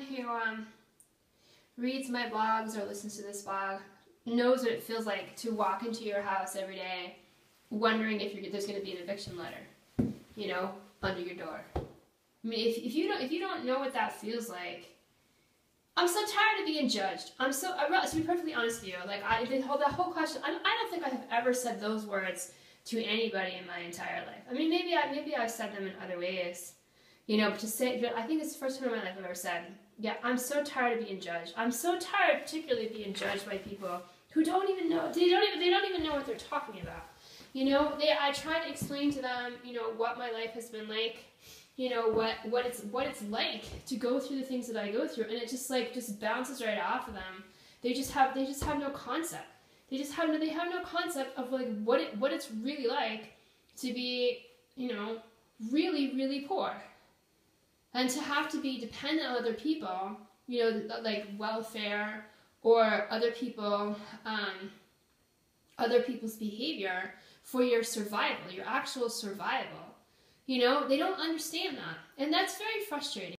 anyone who reads my blogs or listens to this blog knows what it feels like to walk into your house every day wondering if there's going to be an eviction letter, you know, under your door. I mean, if you don't know what that feels like, I'm so tired of being judged. To be perfectly honest with you, like that whole question, I don't think I have ever said those words to anybody in my entire life. I mean, maybe I've said them in other ways, you know, but I think it's the first time in my life I've ever said, yeah, I'm so tired of being judged. I'm so tired, particularly being judged by people who don't even know. They don't even know what they're talking about. You know, I try to explain to them, you know, what my life has been like, you know, what it's like to go through the things that I go through, and it just bounces right off of them. They just have no concept. They have no concept of like what it's really like to be, you know, really, really poor. And to have to be dependent on other people, you know, like welfare or other people's behavior for your survival, your actual survival. You know, they don't understand that. And that's very frustrating.